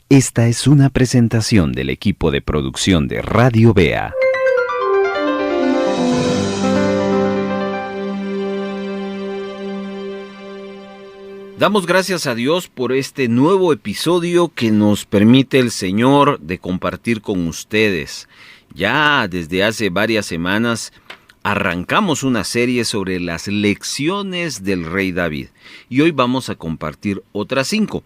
Esta es una presentación del equipo de producción de Radio Bea. Damos gracias a Dios por este nuevo episodio que nos permite el Señor de compartir con ustedes. Ya desde hace varias semanas arrancamos una serie sobre las lecciones del rey David y hoy vamos a compartir otras 5.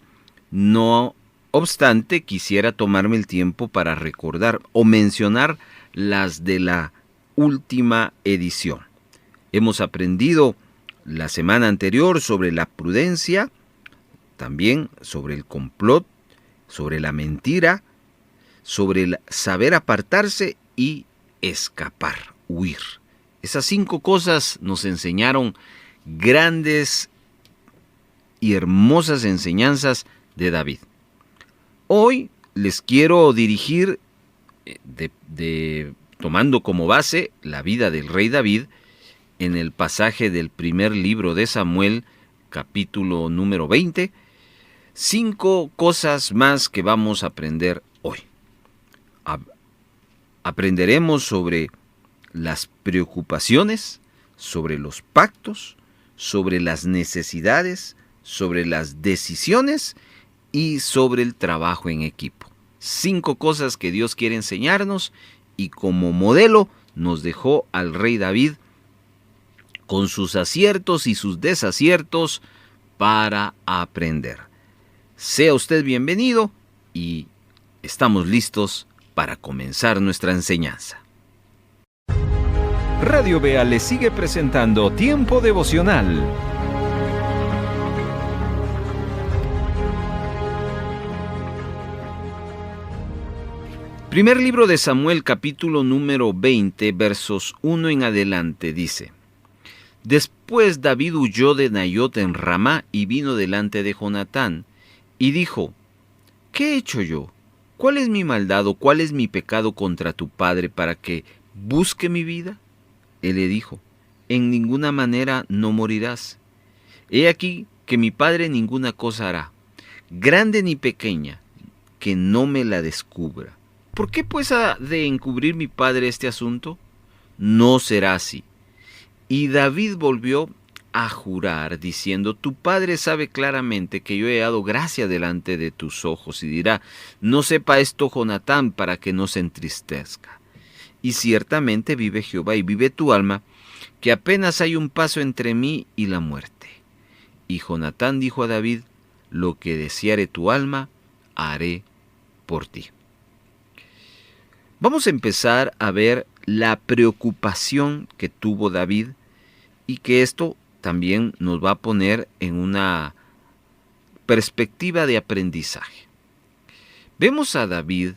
No obstante, quisiera tomarme el tiempo para recordar o mencionar las de la última edición. Hemos aprendido la semana anterior sobre la prudencia, también sobre el complot, sobre la mentira, sobre el saber apartarse y escapar, huir. Esas 5 cosas nos enseñaron grandes y hermosas enseñanzas de David. Hoy les quiero dirigir, tomando como base la vida del rey David, en el pasaje del primer libro de Samuel, capítulo número 20, 5 cosas más que vamos a aprender hoy. Aprenderemos sobre las preocupaciones, sobre los pactos, sobre las necesidades, sobre las decisiones y sobre el trabajo en equipo. 5 cosas que Dios quiere enseñarnos y como modelo nos dejó al rey David con sus aciertos y sus desaciertos para aprender. Sea usted bienvenido y estamos listos para comenzar nuestra enseñanza. Radio Bea le sigue presentando Tiempo Devocional. Primer libro de Samuel, capítulo número 20, versos 1 en adelante, dice: Después David huyó de Nayot en Ramá y vino delante de Jonatán, y dijo: ¿Qué he hecho yo? ¿Cuál es mi maldad o cuál es mi pecado contra tu padre para que busque mi vida? Él le dijo: En ninguna manera no morirás. He aquí que mi padre ninguna cosa hará, grande ni pequeña, que no me la descubra. ¿Por qué pues ha de encubrir mi padre este asunto? No será así. Y David volvió a jurar, diciendo: Tu padre sabe claramente que yo he dado gracia delante de tus ojos, y dirá: No sepa esto Jonatán, para que no se entristezca. Y ciertamente vive Jehová y vive tu alma, que apenas hay un paso entre mí y la muerte. Y Jonatán dijo a David: Lo que deseare tu alma, haré por ti. Vamos a empezar a ver la preocupación que tuvo David y que esto también nos va a poner en una perspectiva de aprendizaje. Vemos a David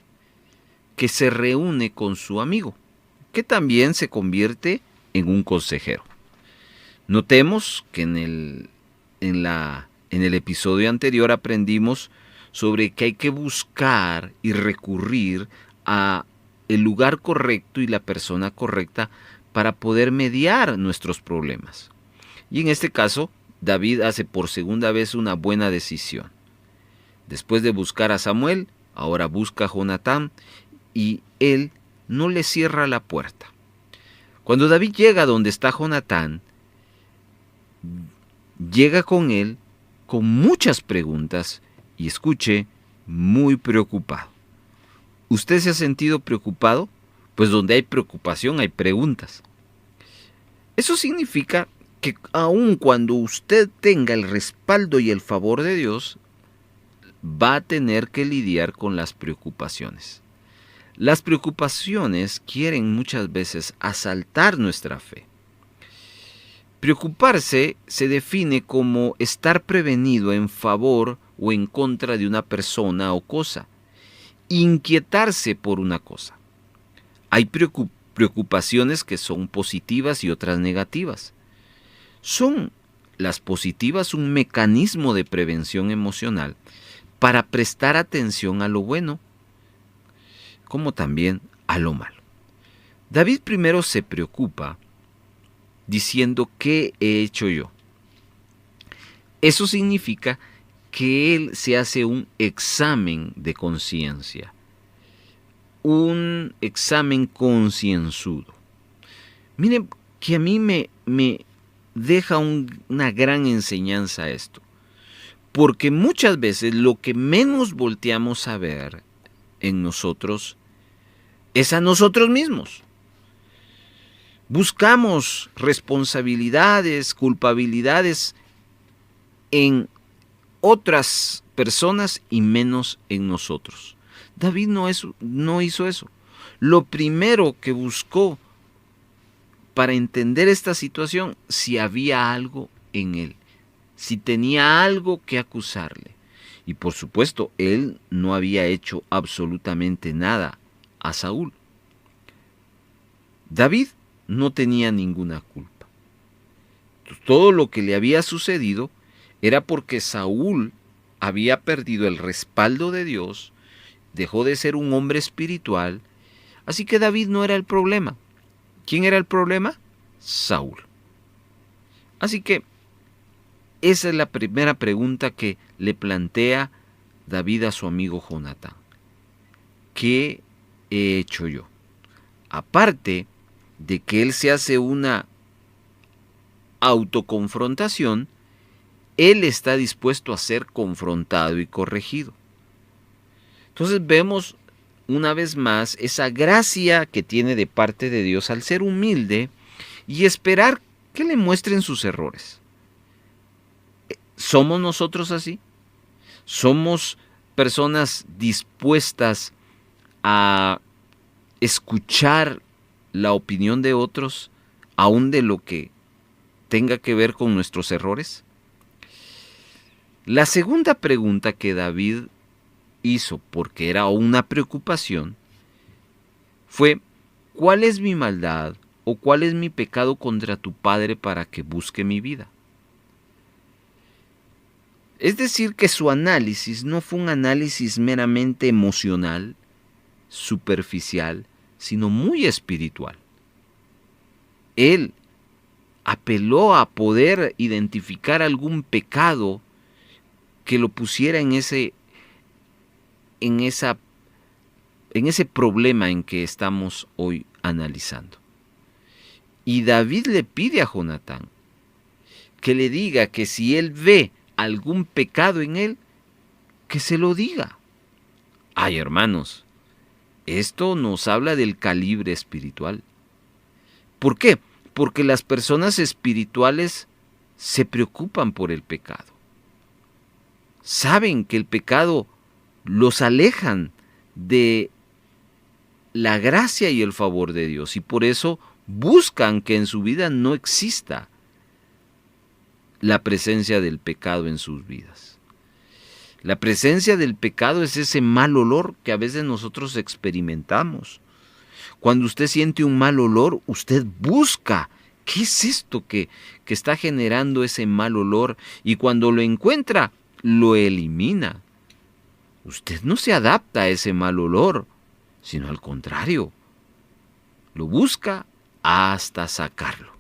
que se reúne con su amigo, que también se convierte en un consejero. Notemos que en el episodio anterior aprendimos sobre que hay que buscar y recurrir a el lugar correcto y la persona correcta para poder mediar nuestros problemas. Y en este caso, David hace por segunda vez una buena decisión. Después de buscar a Samuel, ahora busca a Jonatán y él no le cierra la puerta. Cuando David llega donde está Jonatán, llega con él con muchas preguntas y escuche, muy preocupado. ¿Usted se ha sentido preocupado? Pues donde hay preocupación hay preguntas. Eso significa que aun cuando usted tenga el respaldo y el favor de Dios, va a tener que lidiar con las preocupaciones. Las preocupaciones quieren muchas veces asaltar nuestra fe. Preocuparse se define como estar prevenido en favor o en contra de una persona o cosa. Inquietarse por una cosa. Hay preocupaciones que son positivas y otras negativas. Son las positivas un mecanismo de prevención emocional para prestar atención a lo bueno, como también a lo malo. David primero se preocupa diciendo: ¿qué he hecho yo? Eso significa que él se hace un examen de conciencia, un examen concienzudo. Miren que a mí me deja una gran enseñanza esto, porque muchas veces lo que menos volteamos a ver en nosotros es a nosotros mismos. Buscamos responsabilidades, culpabilidades en otras personas y menos en nosotros. David no hizo eso. Lo primero que buscó para entender esta situación, si había algo en él, si tenía algo que acusarle. Y por supuesto, él no había hecho absolutamente nada a Saúl. David no tenía ninguna culpa. Todo lo que le había sucedido era porque Saúl había perdido el respaldo de Dios, dejó de ser un hombre espiritual, así que David no era el problema. ¿Quién era el problema? Saúl. Así que esa es la primera pregunta que le plantea David a su amigo Jonatán. ¿Qué he hecho yo? Aparte de que él se hace una autoconfrontación, él está dispuesto a ser confrontado y corregido. Entonces vemos una vez más esa gracia que tiene de parte de Dios al ser humilde y esperar que le muestren sus errores. ¿Somos nosotros así? ¿Somos personas dispuestas a escuchar la opinión de otros, aún de lo que tenga que ver con nuestros errores? La segunda pregunta que David hizo, porque era una preocupación, fue: ¿cuál es mi maldad o cuál es mi pecado contra tu padre para que busque mi vida? Es decir, que su análisis no fue un análisis meramente emocional, superficial, sino muy espiritual. Él apeló a poder identificar algún pecado que lo pusiera en ese problema en que estamos hoy analizando. Y David le pide a Jonatán que le diga que si él ve algún pecado en él, que se lo diga. Ay, hermanos, esto nos habla del calibre espiritual. ¿Por qué? Porque las personas espirituales se preocupan por el pecado. Saben que el pecado los alejan de la gracia y el favor de Dios, y por eso buscan que en su vida no exista la presencia del pecado en sus vidas. La presencia del pecado es ese mal olor que a veces nosotros experimentamos. Cuando usted siente un mal olor, usted busca, ¿qué es esto que está generando ese mal olor? Y cuando lo encuentra, lo elimina. Usted no se adapta a ese mal olor, sino al contrario, lo busca hasta sacarlo.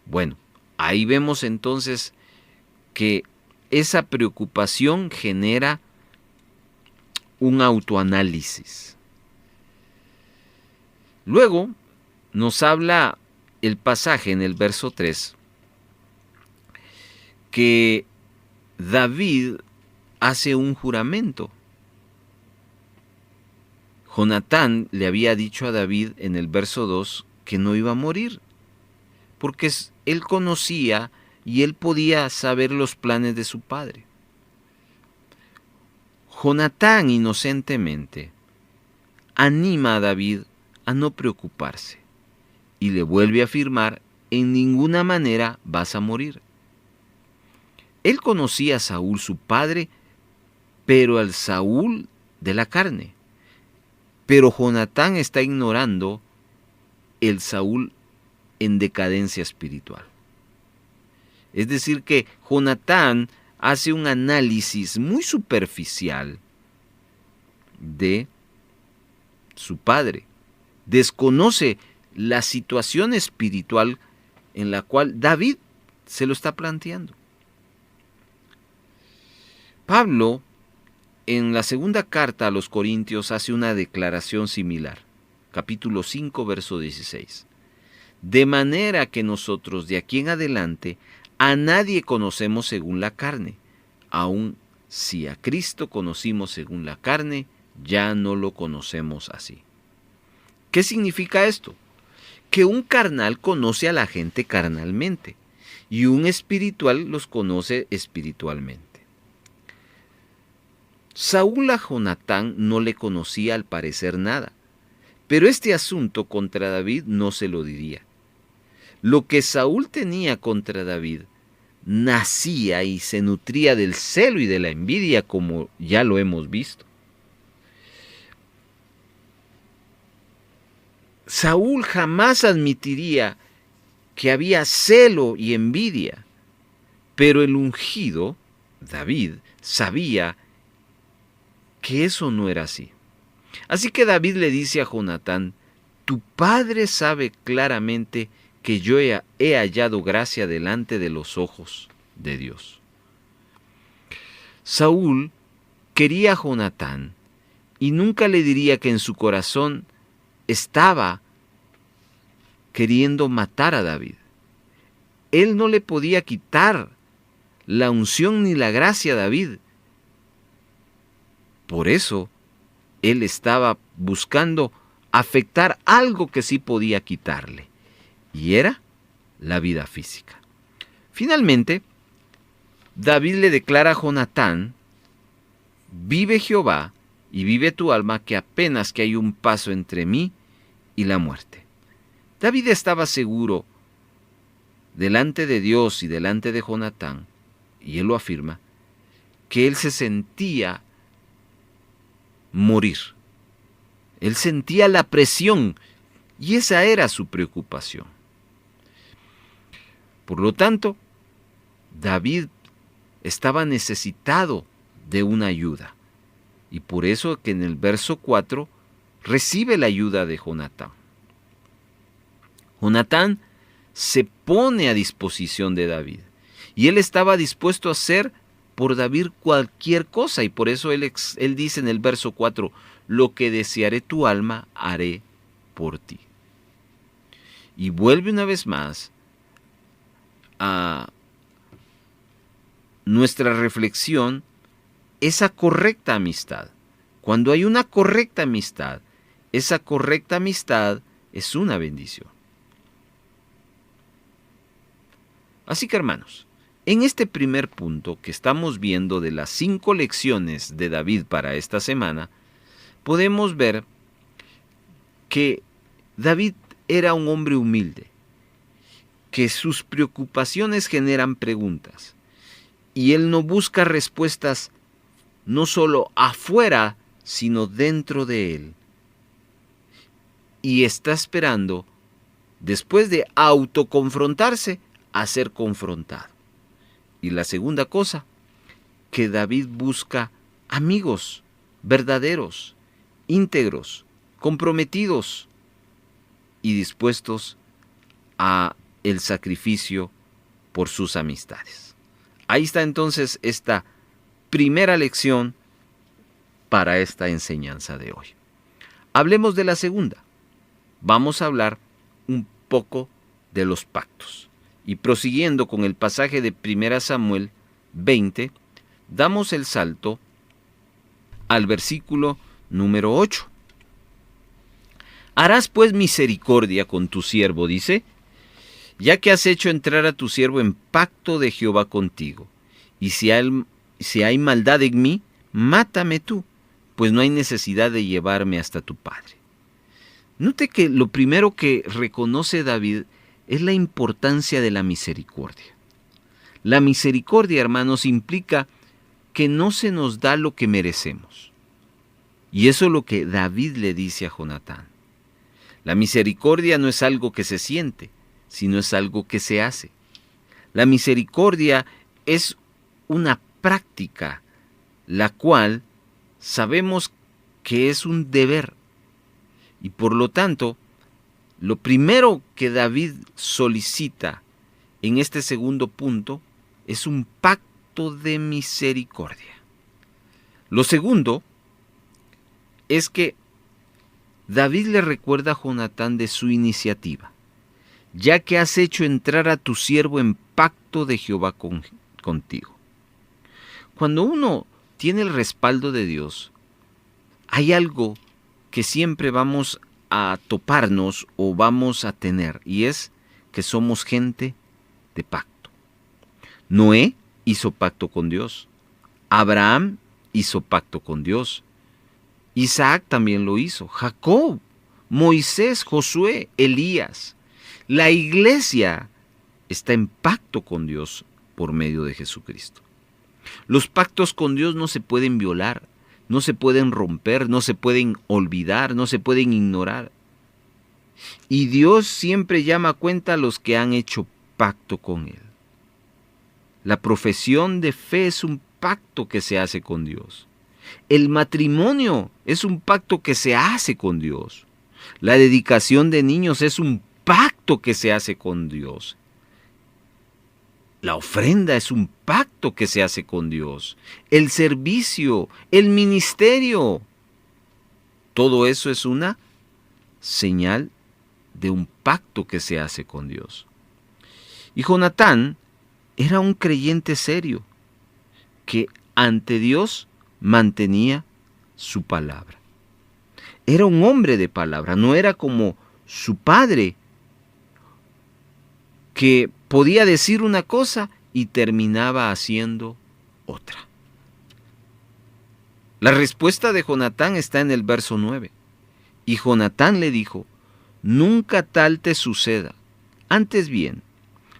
Bueno, ahí vemos entonces que esa preocupación genera un autoanálisis. Luego nos habla el pasaje en el verso 3 que David hace un juramento. Jonatán le había dicho a David en el verso 2 que no iba a morir, porque él conocía y él podía saber los planes de su padre. Jonatán inocentemente anima a David a no preocuparse y le vuelve a afirmar: en ninguna manera vas a morir. Él conocía a Saúl, su padre, pero al Saúl de la carne. Pero Jonatán está ignorando el Saúl en decadencia espiritual. Es decir, que Jonatán hace un análisis muy superficial de su padre. Desconoce la situación espiritual en la cual David se lo está planteando. Pablo, en la segunda carta a los Corintios, hace una declaración similar. Capítulo 5, verso 16. De manera que nosotros de aquí en adelante a nadie conocemos según la carne. Aun si a Cristo conocimos según la carne, ya no lo conocemos así. ¿Qué significa esto? Que un carnal conoce a la gente carnalmente y un espiritual los conoce espiritualmente. Saúl a Jonatán no le conocía al parecer nada, pero este asunto contra David no se lo diría. Lo que Saúl tenía contra David nacía y se nutría del celo y de la envidia, como ya lo hemos visto. Saúl jamás admitiría que había celo y envidia, pero el ungido, David, sabía que eso no era así. Así que David le dice a Jonatán: tu padre sabe claramente que yo he hallado gracia delante de los ojos de Dios. Saúl quería a Jonatán y nunca le diría que en su corazón estaba queriendo matar a David. Él no le podía quitar la unción ni la gracia a David. Por eso, él estaba buscando afectar algo que sí podía quitarle, y era la vida física. Finalmente, David le declara a Jonatán: vive Jehová y vive tu alma, que apenas que hay un paso entre mí y la muerte. David estaba seguro delante de Dios y delante de Jonatán, y él lo afirma, que él se sentía morir. Él sentía la presión y esa era su preocupación. Por lo tanto, David estaba necesitado de una ayuda, y por eso que en el verso 4 recibe la ayuda de Jonatán. Jonatán se pone a disposición de David, y él estaba dispuesto a hacer por David cualquier cosa, y por eso él dice en el verso 4: lo que desearé tu alma haré por ti. Y vuelve una vez más a nuestra reflexión esa correcta amistad. Cuando hay una correcta amistad, esa correcta amistad es una bendición. Así que, hermanos, en este primer punto que estamos viendo de las 5 lecciones de David para esta semana, podemos ver que David era un hombre humilde, que sus preocupaciones generan preguntas, y él no busca respuestas no solo afuera, sino dentro de él. Y está esperando, después de autoconfrontarse, a ser confrontado. Y la segunda cosa, que David busca amigos verdaderos, íntegros, comprometidos y dispuestos a el sacrificio por sus amistades. Ahí está entonces esta primera lección para esta enseñanza de hoy. Hablemos de la segunda. Vamos a hablar un poco de los pactos. Y prosiguiendo con el pasaje de 1 Samuel 20, damos el salto al versículo número 8. Harás pues misericordia con tu siervo, dice, ya que has hecho entrar a tu siervo en pacto de Jehová contigo. Y si hay maldad en mí, mátame tú, pues no hay necesidad de llevarme hasta tu padre. Note que lo primero que reconoce David es la importancia de la misericordia. La misericordia, hermanos, implica que no se nos da lo que merecemos. Y eso es lo que David le dice a Jonatán. La misericordia no es algo que se siente, sino es algo que se hace. La misericordia es una práctica, la cual sabemos que es un deber. Y por lo tanto, lo primero que David solicita en este segundo punto es un pacto de misericordia. Lo segundo es que David le recuerda a Jonatán de su iniciativa, ya que has hecho entrar a tu siervo en pacto de Jehová contigo. Cuando uno tiene el respaldo de Dios, hay algo que siempre vamos a toparnos o vamos a tener, y es que somos gente de pacto. Noé hizo pacto con Dios. Abraham hizo pacto con Dios. Isaac también lo hizo. Jacob, Moisés, Josué, Elías. La iglesia está en pacto con Dios por medio de Jesucristo. Los pactos con Dios no se pueden violar, no se pueden romper, no se pueden olvidar, no se pueden ignorar. Y Dios siempre llama a cuenta a los que han hecho pacto con Él. La profesión de fe es un pacto que se hace con Dios. El matrimonio es un pacto que se hace con Dios. La dedicación de niños es un pacto que se hace con Dios. La ofrenda es un pacto que se hace con Dios. El servicio, el ministerio, todo eso es una señal de un pacto que se hace con Dios. Y Jonatán era un creyente serio que ante Dios mantenía su palabra. Era un hombre de palabra, no era como su padre, que podía decir una cosa y terminaba haciendo otra. La respuesta de Jonatán está en el verso 9. Y Jonatán le dijo: nunca tal te suceda. Antes bien,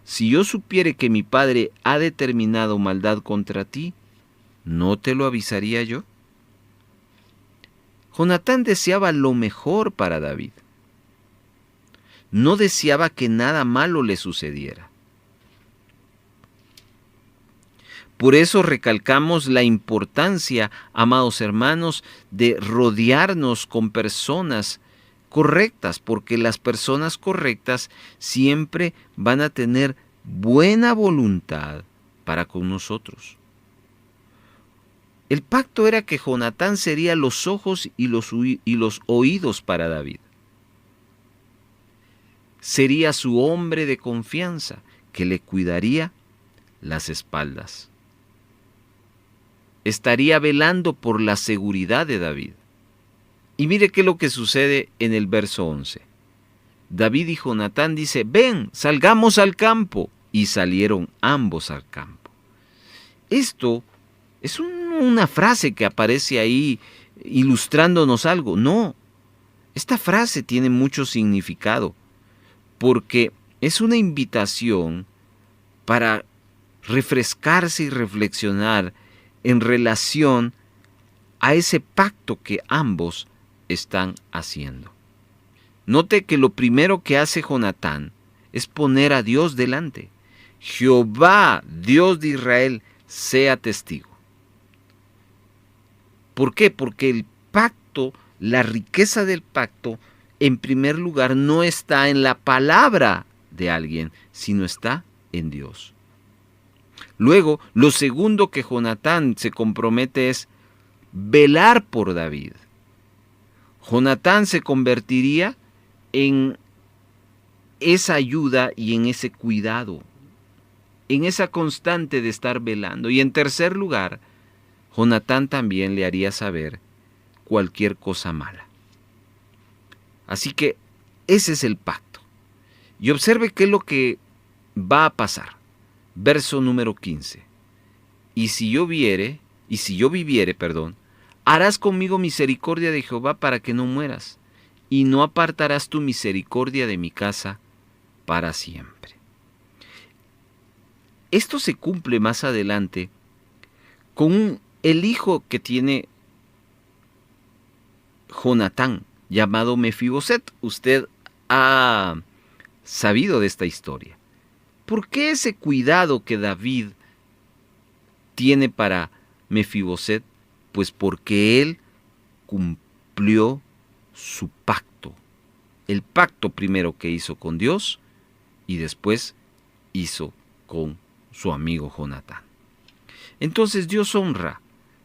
si yo supiere que mi padre ha determinado maldad contra ti, ¿no te lo avisaría yo? Jonatán deseaba lo mejor para David. No deseaba que nada malo le sucediera. Por eso recalcamos la importancia, amados hermanos, de rodearnos con personas correctas, porque las personas correctas siempre van a tener buena voluntad para con nosotros. El pacto era que Jonatán sería los ojos y los oídos para David. Sería su hombre de confianza que le cuidaría las espaldas. Estaría velando por la seguridad de David. Y mire qué es lo que sucede en el verso 11. David y Jonatán dice: ven, salgamos al campo. Y salieron ambos al campo. Esto es una frase que aparece ahí ilustrándonos algo. No, esta frase tiene mucho significado, porque es una invitación para refrescarse y reflexionar en relación a ese pacto que ambos están haciendo. Note que lo primero que hace Jonatán es poner a Dios delante. Jehová, Dios de Israel, sea testigo. ¿Por qué? Porque el pacto, la riqueza del pacto, en primer lugar, no está en la palabra de alguien, sino está en Dios. Luego, lo segundo que Jonatán se compromete es velar por David. Jonatán se convertiría en esa ayuda y en ese cuidado, en esa constante de estar velando. Y en tercer lugar, Jonatán también le haría saber cualquier cosa mala. Así que ese es el pacto. Y observe qué es lo que va a pasar. Verso número 15. Y si yo viviere, harás conmigo misericordia de Jehová para que no mueras, y no apartarás tu misericordia de mi casa para siempre. Esto se cumple más adelante con el hijo que tiene Jonatán, llamado Mefiboset. Usted ha sabido de esta historia. ¿Por qué ese cuidado que David tiene para Mefiboset? Pues porque él cumplió su pacto. El pacto primero que hizo con Dios y después hizo con su amigo Jonatán. Entonces Dios honra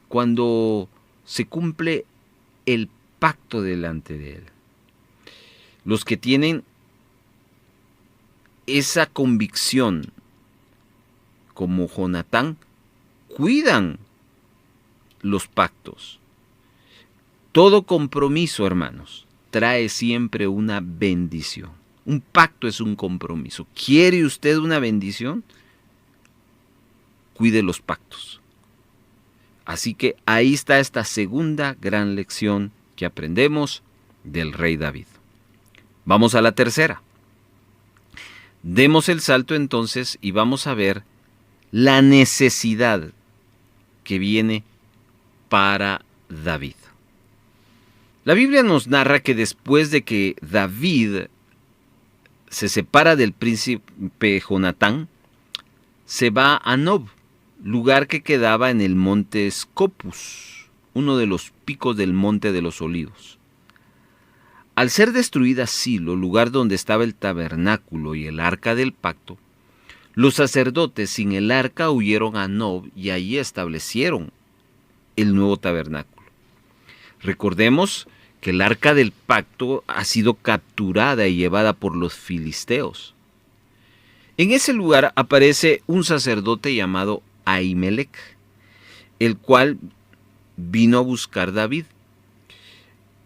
cuando se cumple el pacto delante de Él. Los que tienen esa convicción, como Jonatán, cuidan los pactos. Todo compromiso, hermanos, trae siempre una bendición. Un pacto es un compromiso. ¿Quiere usted una bendición? Cuide los pactos. Así que ahí está esta segunda gran lección que aprendemos del rey David. Vamos a la tercera. Demos el salto entonces y vamos a ver la necesidad que viene para David. La Biblia nos narra que después de que David se separa del príncipe Jonatán, se va a Nob, lugar que quedaba en el monte Scopus, uno de los picos del monte de los olivos. Al ser destruida Silo, lugar donde estaba el tabernáculo y el arca del pacto, los sacerdotes sin el arca huyeron a Nob y allí establecieron el nuevo tabernáculo. Recordemos que el arca del pacto ha sido capturada y llevada por los filisteos. En ese lugar aparece un sacerdote llamado Ahimelech, el cual vino a buscar a David.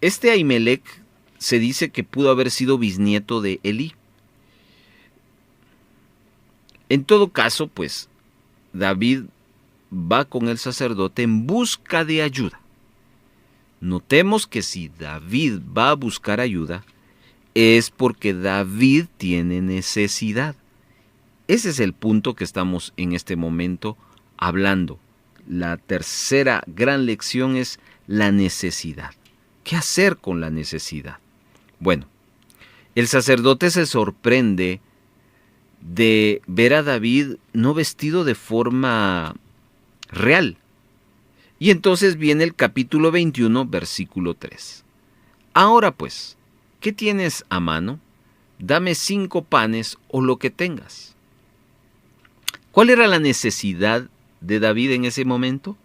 Este Ahimelech se dice que pudo haber sido bisnieto de Elí. En todo caso, pues, David va con el sacerdote en busca de ayuda. Notemos que si David va a buscar ayuda, es porque David tiene necesidad. Ese es el punto que estamos en este momento hablando. La tercera gran lección es la necesidad. ¿Qué hacer con la necesidad? Bueno, el sacerdote se sorprende de ver a David no vestido de forma real. Y entonces viene el capítulo 21, versículo 3. Ahora pues, ¿qué tienes a mano? Dame 5 panes o lo que tengas. ¿Cuál era la necesidad de David en ese momento?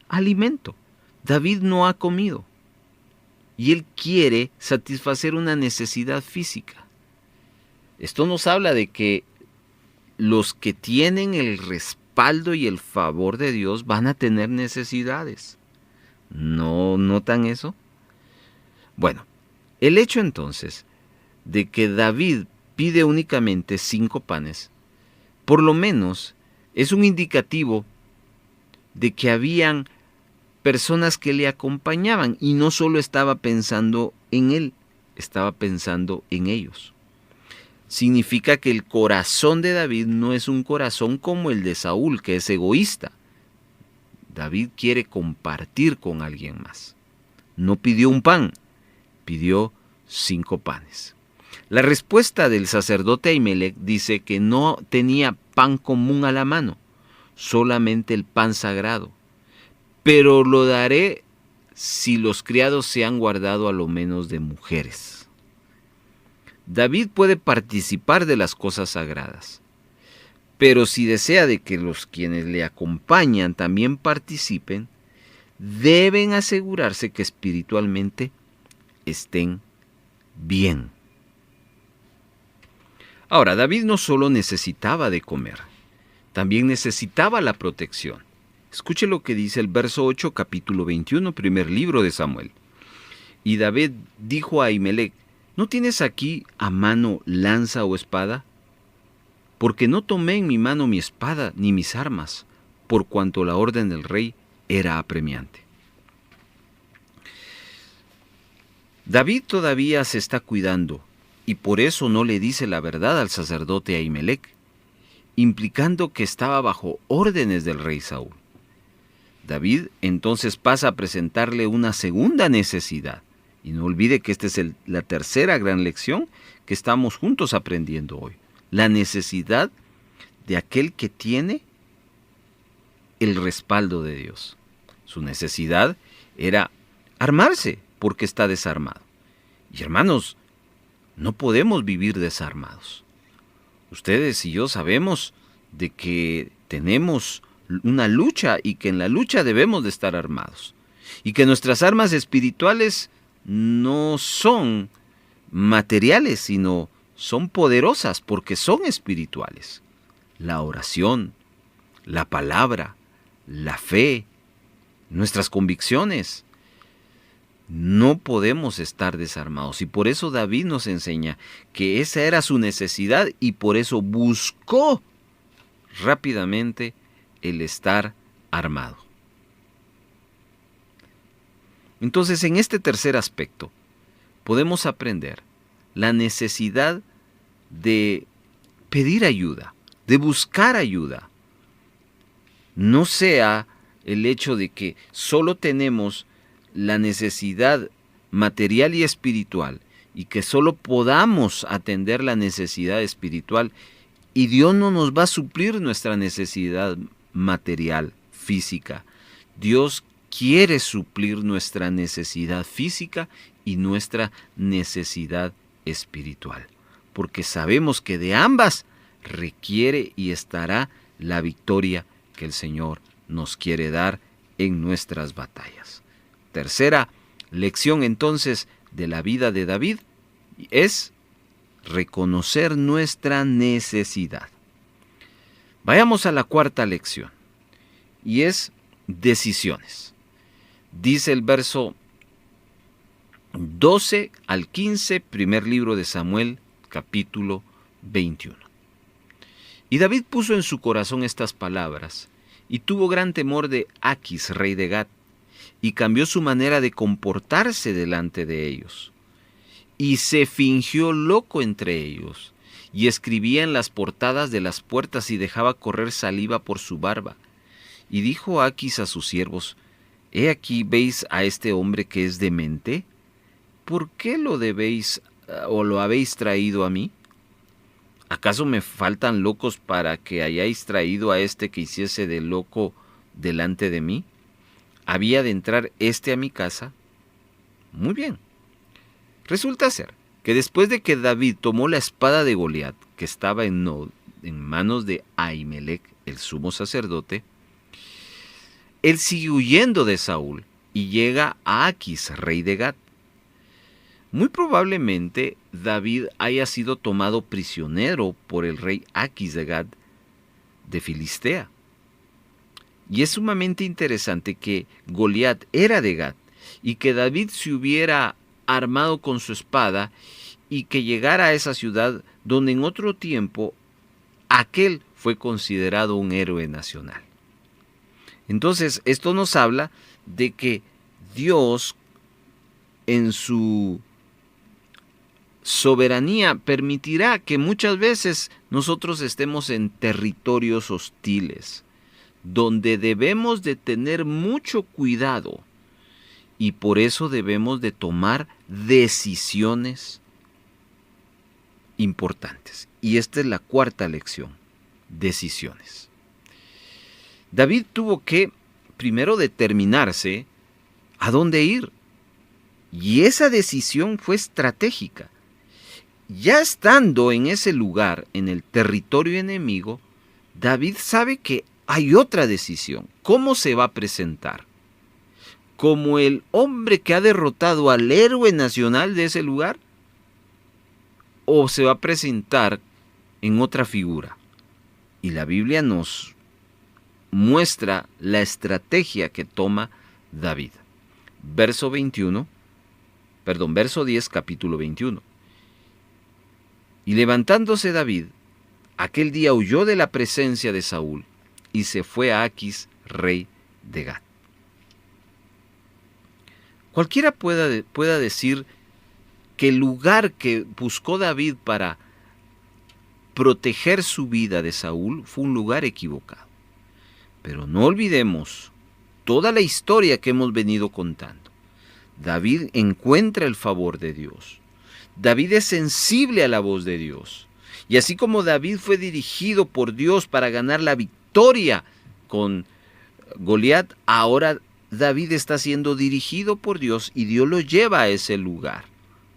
Alimento. David no ha comido. Y él quiere satisfacer una necesidad física. Esto nos habla de que los que tienen el respaldo y el favor de Dios van a tener necesidades. ¿No notan eso? Bueno, el hecho entonces de que David pide únicamente 5 panes, por lo menos es un indicativo de que habían personas que le acompañaban y no solo estaba pensando en él, estaba pensando en ellos. Significa que el corazón de David no es un corazón como el de Saúl, que es egoísta. David quiere compartir con alguien más. No pidió un pan, pidió 5 panes. La respuesta del sacerdote Ahimelech dice que no tenía pan común a la mano, solamente el pan sagrado. Pero lo daré si los criados se han guardado a lo menos de mujeres. David puede participar de las cosas sagradas, pero si desea de que los quienes le acompañan también participen, deben asegurarse que espiritualmente estén bien. Ahora, David no solo necesitaba de comer, también necesitaba la protección. Escuche lo que dice el verso 8, capítulo 21, primer libro de Samuel. Y David dijo a Ahimelech: ¿no tienes aquí a mano lanza o espada? Porque no tomé en mi mano mi espada ni mis armas, por cuanto la orden del rey era apremiante. David todavía se está cuidando y por eso no le dice la verdad al sacerdote Ahimelech, implicando que estaba bajo órdenes del rey Saúl. David entonces pasa a presentarle una segunda necesidad. Y no olvide que esta es la tercera gran lección que estamos juntos aprendiendo hoy. La necesidad de aquel que tiene el respaldo de Dios. Su necesidad era armarse porque está desarmado. Y hermanos, no podemos vivir desarmados. Ustedes y yo sabemos de que tenemos una lucha y que en la lucha debemos de estar armados. y que nuestras armas espirituales no son materiales, sino son poderosas porque son espirituales. La oración, la palabra, la fe, nuestras convicciones. No podemos estar desarmados, y por eso David nos enseña que esa era su necesidad y por eso buscó rápidamente el estar armado. Entonces, en este tercer aspecto podemos aprender la necesidad de pedir ayuda, de buscar ayuda. No sea el hecho de que solo tenemos la necesidad material y espiritual y que solo podamos atender la necesidad espiritual y Dios no nos va a suplir nuestra necesidad material, física. Dios quiere suplir nuestra necesidad física y nuestra necesidad espiritual, porque sabemos que de ambas requiere y estará la victoria que el Señor nos quiere dar en nuestras batallas. Tercera lección entonces de la vida de David es reconocer nuestra necesidad. Vayamos a la cuarta lección y es decisiones. Dice el verso 12 al 15, primer libro de Samuel, capítulo 21. Y David puso en su corazón estas palabras y tuvo gran temor de Aquis, rey de Gat, y cambió su manera de comportarse delante de ellos. Y se fingió loco entre ellos, y escribía en las portadas de las puertas y dejaba correr saliva por su barba. Y dijo Aquis a sus siervos: «He aquí, ¿veis a este hombre que es demente? ¿Por qué lo habéis traído a mí? ¿Acaso me faltan locos para que hayáis traído a este que hiciese de loco delante de mí? ¿Había de entrar a mi casa?» Muy bien. Resulta ser que después de que David tomó la espada de Goliat, que estaba en manos de Ahimelech, el sumo sacerdote, él sigue huyendo de Saúl y llega a Aquis, rey de Gat. Muy probablemente David haya sido tomado prisionero por el rey Aquis de Gat de Filistea. Y es sumamente interesante que Goliat era de Gat y que David se hubiera armado con su espada y que llegara a esa ciudad donde en otro tiempo aquel fue considerado un héroe nacional. Entonces, esto nos habla de que Dios, en su soberanía, permitirá que muchas veces nosotros estemos en territorios hostiles, donde debemos de tener mucho cuidado y por eso debemos de tomar decisiones importantes. Y esta es la cuarta lección: decisiones. David tuvo que primero determinarse a dónde ir, y esa decisión fue estratégica. Ya estando en ese lugar, en el territorio enemigo, David sabe que hay otra decisión. ¿Cómo se va a presentar? ¿Como el hombre que ha derrotado al héroe nacional de ese lugar? ¿O se va a presentar en otra figura? Y la Biblia nos muestra la estrategia que toma David. Verso 10, capítulo 21. Y levantándose David, aquel día huyó de la presencia de Saúl y se fue a Aquis, rey de Gat. Cualquiera pueda decir que el lugar que buscó David para proteger su vida de Saúl fue un lugar equivocado. Pero no olvidemos toda la historia que hemos venido contando. David encuentra el favor de Dios. David es sensible a la voz de Dios. Y así como David fue dirigido por Dios para ganar la victoria con Goliat, ahora David está siendo dirigido por Dios y Dios lo lleva a ese lugar.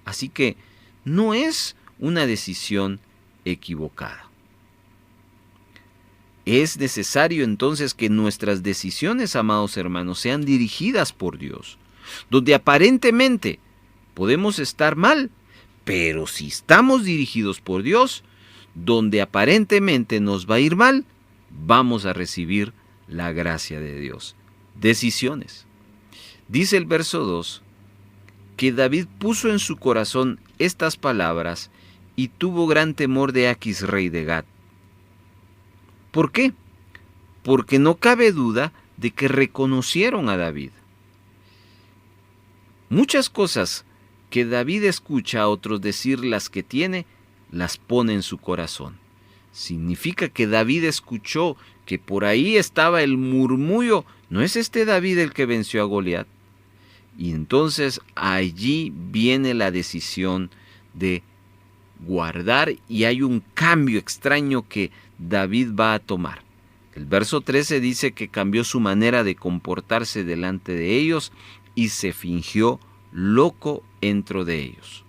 Así que no es una decisión equivocada. Es necesario entonces que nuestras decisiones, amados hermanos, sean dirigidas por Dios, donde aparentemente podemos estar mal, pero si estamos dirigidos por Dios, donde aparentemente nos va a ir mal, vamos a recibir la gracia de Dios. Decisiones. Dice el verso 2, que David puso en su corazón estas palabras y tuvo gran temor de Aquis, rey de Gat. ¿Por qué? Porque no cabe duda de que reconocieron a David. Muchas cosas que David escucha a otros decir las que tiene, las pone en su corazón. Significa que David escuchó que por ahí estaba el murmullo. ¿No es este David el que venció a Goliat? Y entonces allí viene la decisión de guardar, y hay un cambio extraño que David va a tomar. El verso 13 dice que cambió su manera de comportarse delante de ellos y se fingió loco dentro de ellos.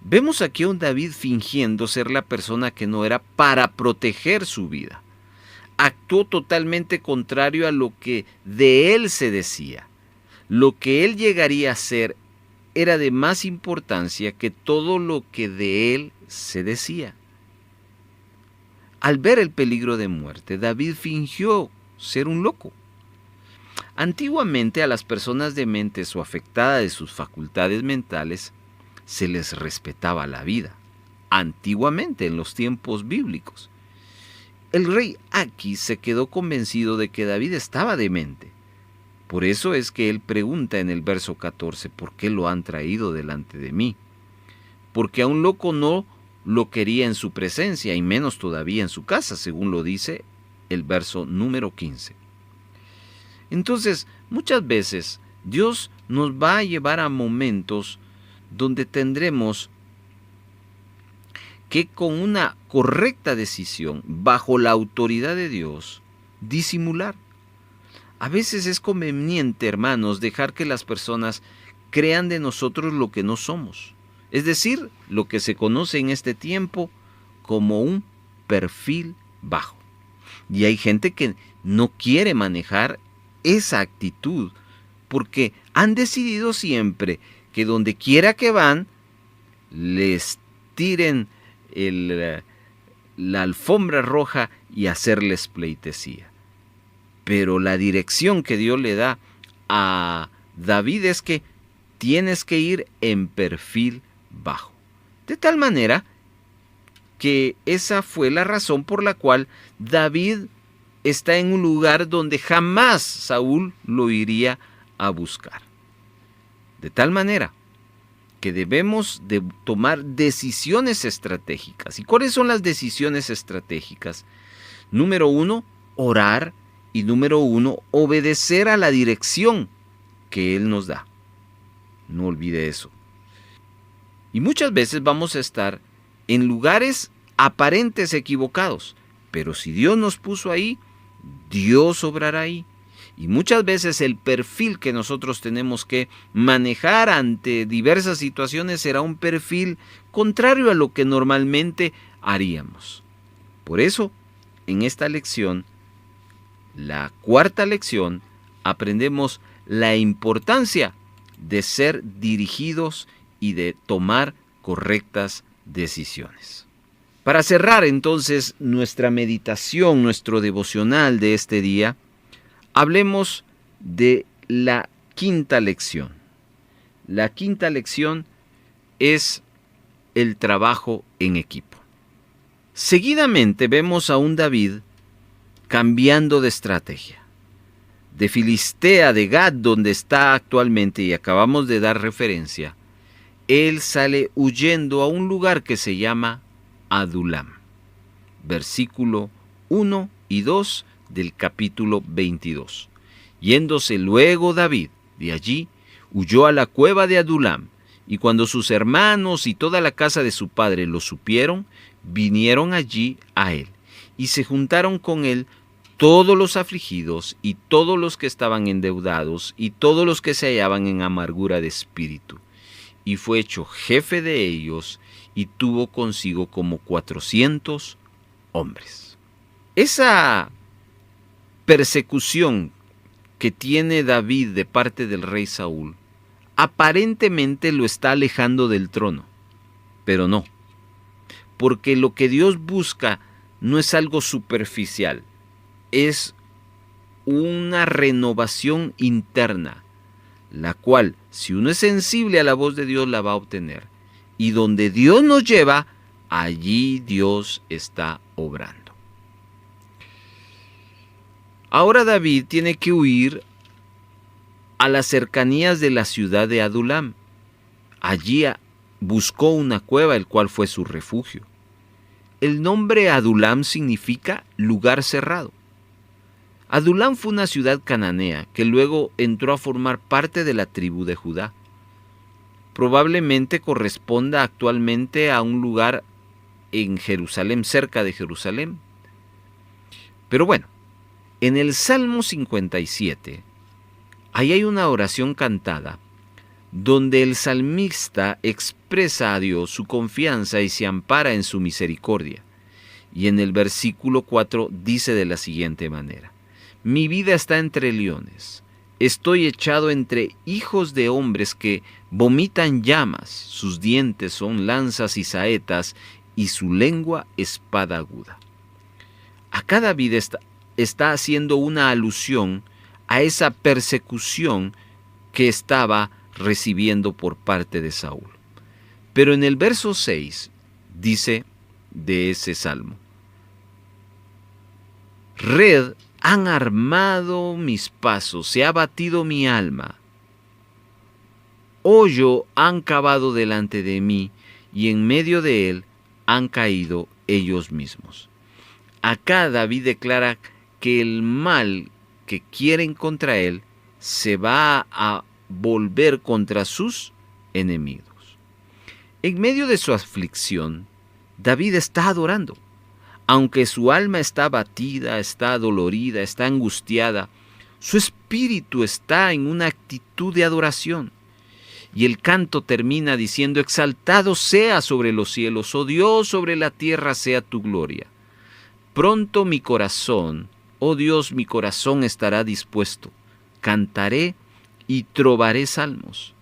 Vemos aquí a un David fingiendo ser la persona que no era para proteger su vida. Actuó totalmente contrario a lo que de él se decía. Lo que él llegaría a ser era de más importancia que todo lo que de él se decía. Al ver el peligro de muerte, David fingió ser un loco. Antiguamente a las personas dementes o afectadas de sus facultades mentales se les respetaba la vida. Antiguamente, en los tiempos bíblicos. El rey Aquis se quedó convencido de que David estaba demente. Por eso es que él pregunta en el verso 14, ¿por qué lo han traído delante de mí? Porque a un loco no lo quería en su presencia, y menos todavía en su casa, según lo dice el verso número 15. Entonces, muchas veces Dios nos va a llevar a momentos donde tendremos que con una correcta decisión, bajo la autoridad de Dios, disimular. A veces es conveniente, hermanos, dejar que las personas crean de nosotros lo que no somos. Es decir, lo que se conoce en este tiempo como un perfil bajo. Y hay gente que no quiere manejar esa actitud porque han decidido siempre que donde quiera que van, les tiren la alfombra roja y hacerles pleitesía. Pero la dirección que Dios le da a David es que tienes que ir en perfil bajo. De tal manera que esa fue la razón por la cual David está en un lugar donde jamás Saúl lo iría a buscar. De tal manera que debemos de tomar decisiones estratégicas. ¿Y cuáles son las decisiones estratégicas? Número 1, orar. Y número 1, obedecer a la dirección que Él nos da. No olvide eso. Y muchas veces vamos a estar en lugares aparentes equivocados. Pero si Dios nos puso ahí, Dios obrará ahí. Y muchas veces el perfil que nosotros tenemos que manejar ante diversas situaciones será un perfil contrario a lo que normalmente haríamos. Por eso, en esta lección, la cuarta lección, aprendemos la importancia de ser dirigidos y de tomar correctas decisiones. Para cerrar entonces nuestra meditación, nuestro devocional de este día, hablemos de la quinta lección. La quinta lección es el trabajo en equipo. Seguidamente vemos a un David cambiando de estrategia. De Filistea, de Gat, donde está actualmente y acabamos de dar referencia, él sale huyendo a un lugar que se llama Adulam. Versículo 1 y 2 del capítulo 22. Yéndose luego David de allí, huyó a la cueva de Adulam, y cuando sus hermanos y toda la casa de su padre lo supieron, vinieron allí a él, y se juntaron con él todos los afligidos y todos los que estaban endeudados y todos los que se hallaban en amargura de espíritu. Y fue hecho jefe de ellos y tuvo consigo como 400 hombres. Esa persecución que tiene David de parte del rey Saúl aparentemente lo está alejando del trono, pero no, porque lo que Dios busca no es algo superficial, es una renovación interna, la cual, si uno es sensible a la voz de Dios, la va a obtener. Y donde Dios nos lleva, allí Dios está obrando. Ahora David tiene que huir a las cercanías de la ciudad de Adulam. Allí buscó una cueva, el cual fue su refugio. El nombre Adulam significa lugar cerrado. Adulam fue una ciudad cananea que luego entró a formar parte de la tribu de Judá. Probablemente corresponda actualmente a un lugar en Jerusalén, cerca de Jerusalén. Pero bueno, en el Salmo 57, ahí hay una oración cantada donde el salmista expresa a Dios su confianza y se ampara en su misericordia. Y en el versículo 4 dice de la siguiente manera: mi vida está entre leones, estoy echado entre hijos de hombres que vomitan llamas, sus dientes son lanzas y saetas, y su lengua espada aguda. Acá David está haciendo una alusión a esa persecución que estaba recibiendo por parte de Saúl. Pero en el verso 6 dice de ese salmo: red han armado mis pasos, se ha batido mi alma. Hoyo han cavado delante de mí, y en medio de él han caído ellos mismos. Acá David declara que el mal que quieren contra él se va a volver contra sus enemigos. En medio de su aflicción, David está adorando. Aunque su alma está abatida, está dolorida, está angustiada, su espíritu está en una actitud de adoración. Y el canto termina diciendo: exaltado sea sobre los cielos, oh Dios, sobre la tierra sea tu gloria. Pronto mi corazón, oh Dios, mi corazón estará dispuesto. Cantaré y trovaré salmos.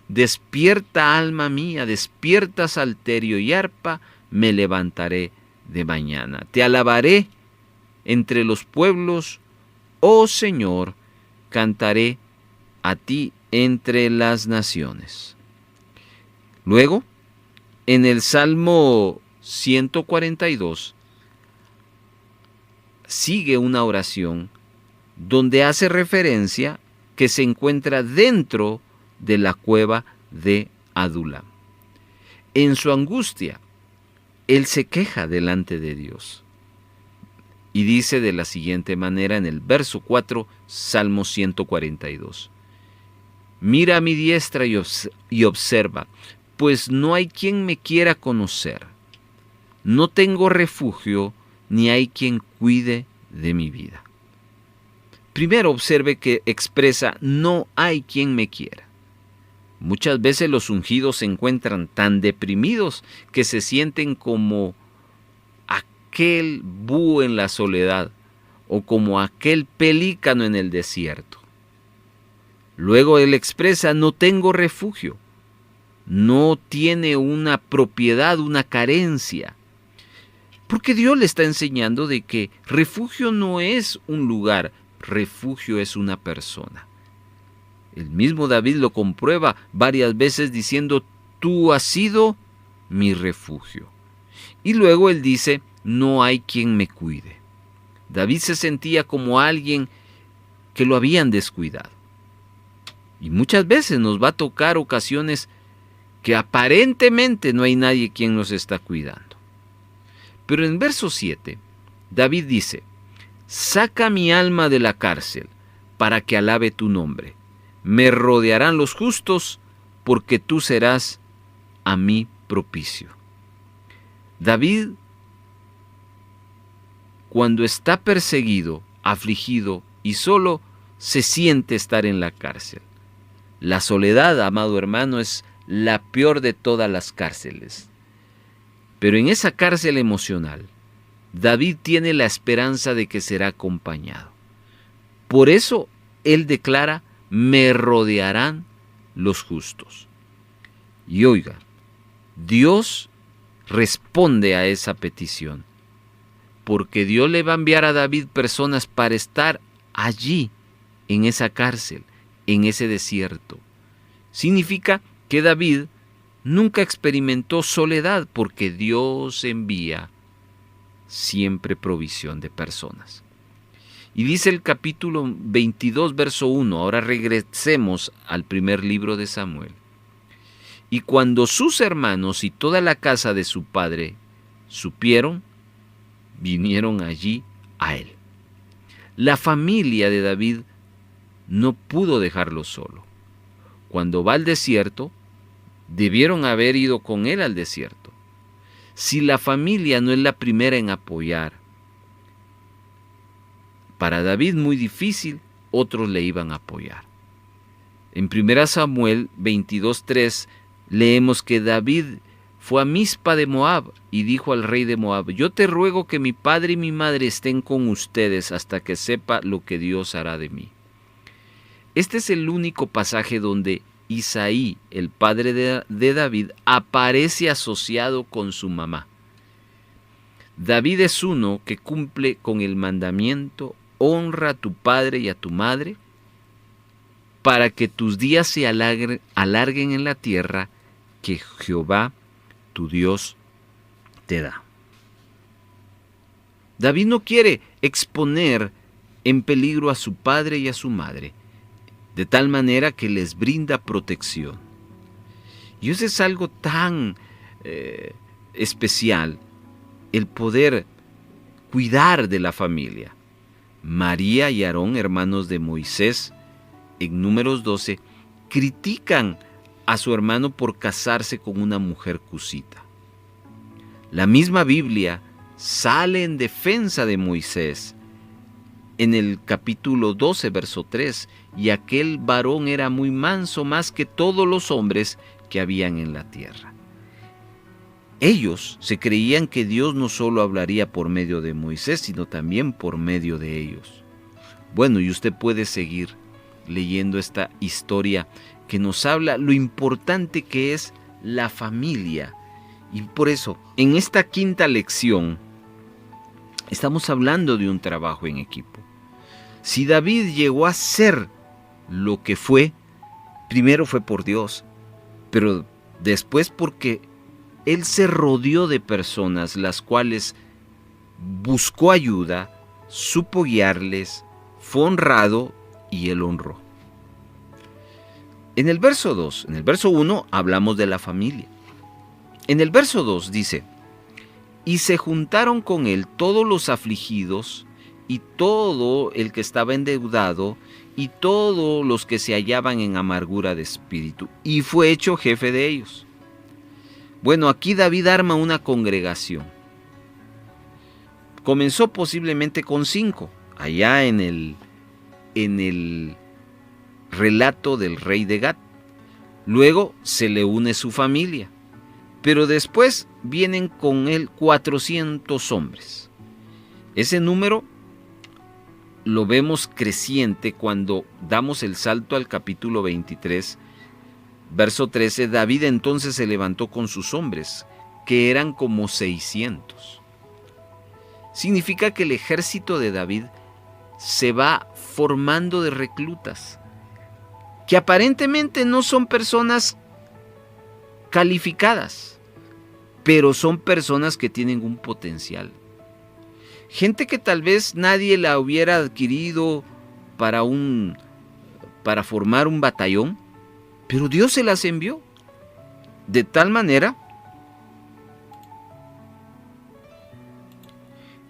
Despierta, alma mía, despierta, salterio y arpa, me levantaré de mañana. Te alabaré entre los pueblos, oh Señor, cantaré a ti entre las naciones. Luego, en el Salmo 142, sigue una oración donde hace referencia que se encuentra dentro de la cueva de Adulam. En su angustia, él se queja delante de Dios. Y dice de la siguiente manera en el verso 4, Salmo 142. Mira a mi diestra y observa, pues no hay quien me quiera conocer. No tengo refugio, ni hay quien cuide de mi vida. Primero observe que expresa: no hay quien me quiera. Muchas veces los ungidos se encuentran tan deprimidos que se sienten como aquel búho en la soledad o como aquel pelícano en el desierto. Luego él expresa: no tengo refugio. No tiene una propiedad, una carencia. Porque Dios le está enseñando de que refugio no es un lugar, refugio es una persona. El mismo David lo comprueba varias veces diciendo: tú has sido mi refugio. Y luego él dice: no hay quien me cuide. David se sentía como alguien que lo habían descuidado. Y muchas veces nos va a tocar ocasiones que aparentemente no hay nadie quien nos está cuidando. Pero en verso 7, David dice: saca mi alma de la cárcel para que alabe tu nombre. Me rodearán los justos porque tú serás a mí propicio. David, cuando está perseguido, afligido y solo, se siente estar en la cárcel. La soledad, amado hermano, es la peor de todas las cárceles. Pero en esa cárcel emocional, David tiene la esperanza de que será acompañado. Por eso él declara: me rodearán los justos. Y oiga, Dios responde a esa petición, porque Dios le va a enviar a David personas para estar allí, en esa cárcel, en ese desierto. Significa que David nunca experimentó soledad, porque Dios envía siempre provisión de personas. Y dice el capítulo 22, verso 1, ahora regresemos al primer libro de Samuel. Y cuando sus hermanos y toda la casa de su padre supieron, vinieron allí a él. La familia de David no pudo dejarlo solo. Cuando va al desierto, debieron haber ido con él al desierto. Si la familia no es la primera en apoyar, para David muy difícil, otros le iban a apoyar. En 1 Samuel 22:3 leemos que David fue a Mizpa de Moab y dijo al rey de Moab: yo te ruego que mi padre y mi madre estén con ustedes hasta que sepa lo que Dios hará de mí. Este es el único pasaje donde Isaí, el padre de David, aparece asociado con su mamá. David es uno que cumple con el mandamiento: honra a tu padre y a tu madre, para que tus días se alarguen en la tierra que Jehová, tu Dios, te da. David no quiere exponer en peligro a su padre y a su madre, de tal manera que les brinda protección. Y eso es algo tan especial, el poder cuidar de la familia. María y Aarón, hermanos de Moisés, en Números 12, critican a su hermano por casarse con una mujer cusita. La misma Biblia sale en defensa de Moisés en el capítulo 12, verso 3, y aquel varón era muy manso, más que todos los hombres que habían en la tierra. Ellos se creían que Dios no solo hablaría por medio de Moisés, sino también por medio de ellos. Bueno, y usted puede seguir leyendo esta historia que nos habla lo importante que es la familia. Y por eso, en esta quinta lección, estamos hablando de un trabajo en equipo. Si David llegó a ser lo que fue, primero fue por Dios, pero después porque él se rodeó de personas las cuales buscó ayuda, supo guiarles, fue honrado y él honró. En el verso 1 hablamos de la familia. En el verso 2 dice: y se juntaron con él todos los afligidos y todo el que estaba endeudado y todos los que se hallaban en amargura de espíritu, y fue hecho jefe de ellos. Bueno, aquí David arma una congregación. Comenzó posiblemente con 5, allá en el relato del rey de Gat. Luego se le une su familia, pero después vienen con él 400 hombres. Ese número lo vemos creciente cuando damos el salto al capítulo 23, verso 13. David entonces se levantó con sus hombres, que eran como 600. Significa que el ejército de David se va formando de reclutas, que aparentemente no son personas calificadas, pero son personas que tienen un potencial. Gente que tal vez nadie la hubiera adquirido para formar un batallón, pero Dios se las envió. De tal manera,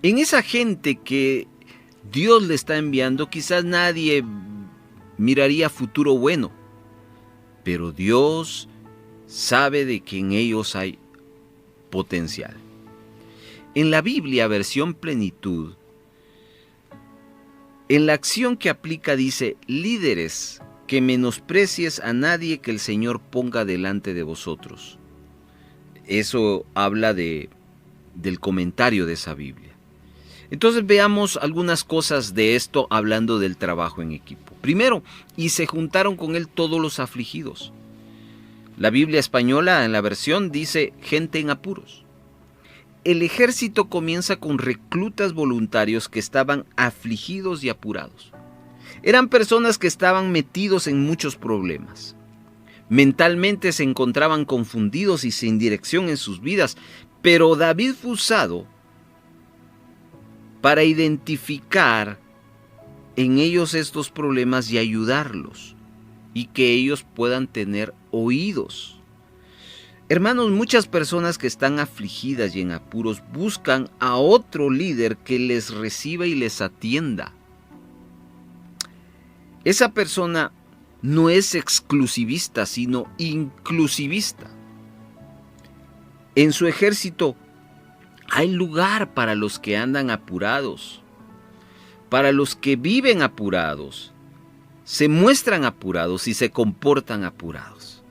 en esa gente que Dios le está enviando, quizás nadie miraría futuro bueno, pero Dios sabe de que en ellos hay potencial. En la Biblia, versión plenitud, en la acción que aplica dice: líderes, que menosprecies a nadie que el Señor ponga delante de vosotros. Eso habla del comentario de esa Biblia. Entonces veamos algunas cosas de esto hablando del trabajo en equipo. Primero, y se juntaron con él todos los afligidos. La Biblia española en la versión dice gente en apuros. El ejército comienza con reclutas voluntarios que estaban afligidos y apurados. Eran personas que estaban metidos en muchos problemas. Mentalmente se encontraban confundidos y sin dirección en sus vidas, pero David fue usado para identificar en ellos estos problemas y ayudarlos, y que ellos puedan tener oídos. Hermanos, muchas personas que están afligidas y en apuros buscan a otro líder que les reciba y les atienda. Esa persona no es exclusivista, sino inclusivista. En su ejército hay lugar para los que andan apurados, para los que viven apurados, se muestran apurados y se comportan apurados.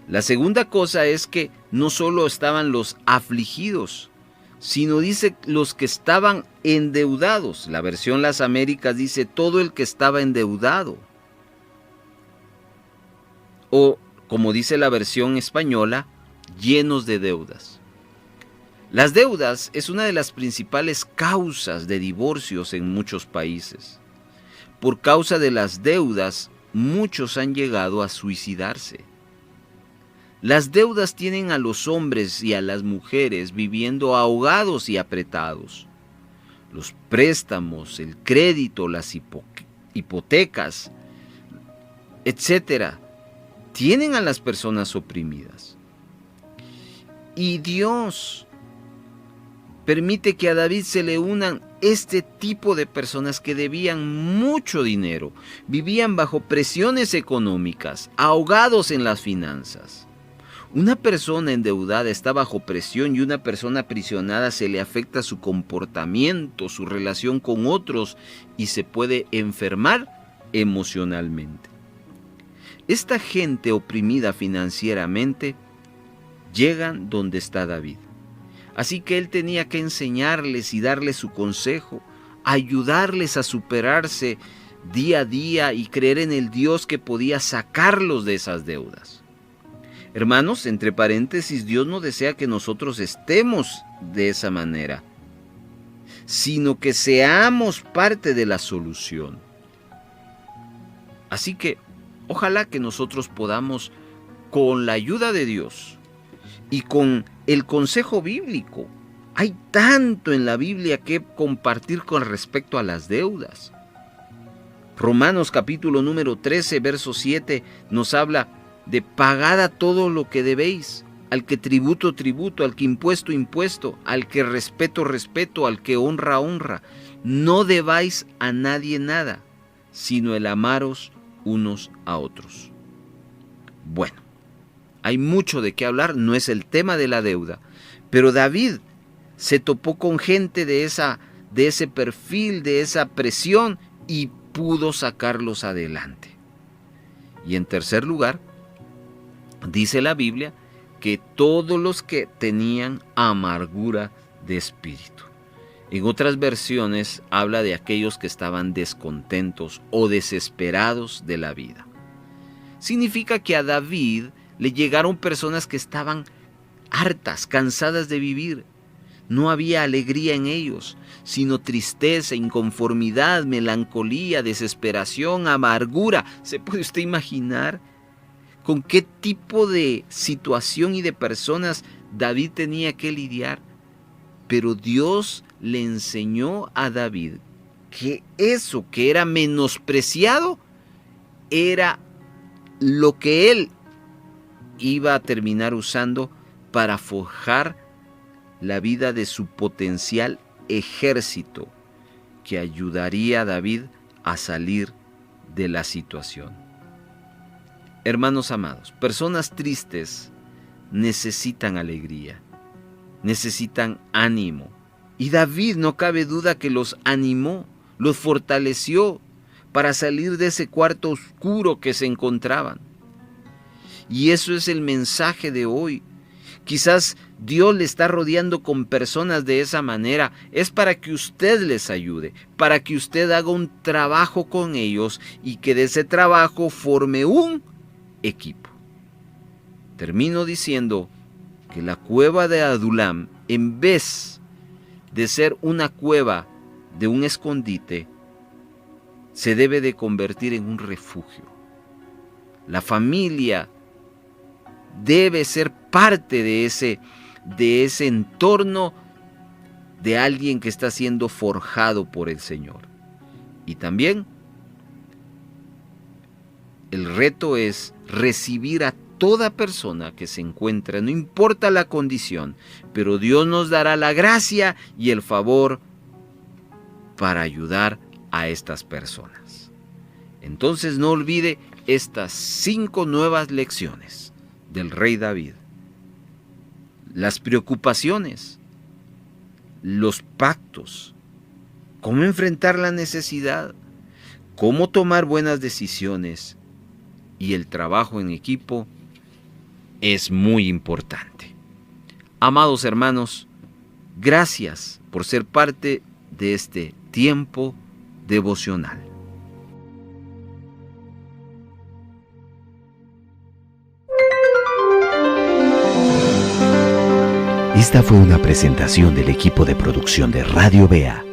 La segunda cosa es que no solo estaban los afligidos, sino dice los que estaban endeudados. La versión Las Américas dice todo el que estaba endeudado. O, como dice la versión española, llenos de deudas. Las deudas es una de las principales causas de divorcios en muchos países. Por causa de las deudas, muchos han llegado a suicidarse. Las deudas tienen a los hombres y a las mujeres viviendo ahogados y apretados. Los préstamos, el crédito, las hipotecas, etcétera, tienen a las personas oprimidas. Y Dios permite que a David se le unan este tipo de personas que debían mucho dinero, vivían bajo presiones económicas, ahogados en las finanzas. Una persona endeudada está bajo presión y una persona aprisionada se le afecta su comportamiento, su relación con otros y se puede enfermar emocionalmente. Esta gente oprimida financieramente llegan donde está David. Así que él tenía que enseñarles y darles su consejo, ayudarles a superarse día a día y creer en el Dios que podía sacarlos de esas deudas. Hermanos, entre paréntesis, Dios no desea que nosotros estemos de esa manera, sino que seamos parte de la solución. Así que, ojalá que nosotros podamos, con la ayuda de Dios y con el consejo bíblico, hay tanto en la Biblia que compartir con respecto a las deudas. Romanos capítulo número 13, verso 7 nos habla de pagad a todo lo que debéis, al que tributo, tributo, al que impuesto, impuesto, al que respeto, respeto, al que honra, honra. No debáis a nadie nada, sino el amaros unos a otros. Bueno, hay mucho de qué hablar, no es el tema de la deuda, pero David se topó con gente de ese perfil, de esa presión, y pudo sacarlos adelante. Y en tercer lugar, dice la Biblia que todos los que tenían amargura de espíritu. En otras versiones habla de aquellos que estaban descontentos o desesperados de la vida. Significa que a David le llegaron personas que estaban hartas, cansadas de vivir. No había alegría en ellos, sino tristeza, inconformidad, melancolía, desesperación, amargura. ¿Se puede usted imaginar con qué tipo de situación y de personas David tenía que lidiar? Pero Dios le enseñó a David que eso que era menospreciado era lo que él iba a terminar usando para forjar la vida de su potencial ejército que ayudaría a David a salir de la situación. Hermanos amados, personas tristes necesitan alegría, necesitan ánimo. Y David, no cabe duda que los animó, los fortaleció para salir de ese cuarto oscuro que se encontraban. Y eso es el mensaje de hoy, Quizás Dios le está rodeando con personas de esa manera. Es para que usted les ayude, para que usted haga un trabajo con ellos y que de ese trabajo forme un equipo. Termino diciendo que la cueva de Adulam, en vez de ser una cueva de un escondite, se debe de convertir en un refugio. La familia debe ser parte de ese entorno de alguien que está siendo forjado por el Señor. Y también el reto es recibir a toda persona que se encuentra, no importa la condición, pero Dios nos dará la gracia y el favor para ayudar a estas personas. Entonces no olvide estas 5 nuevas lecciones del rey David. Las preocupaciones, los pactos, cómo enfrentar la necesidad, cómo tomar buenas decisiones y el trabajo en equipo es muy importante. Amados hermanos, gracias por ser parte de este tiempo devocional. Esta fue una presentación del equipo de producción de Radio Bea.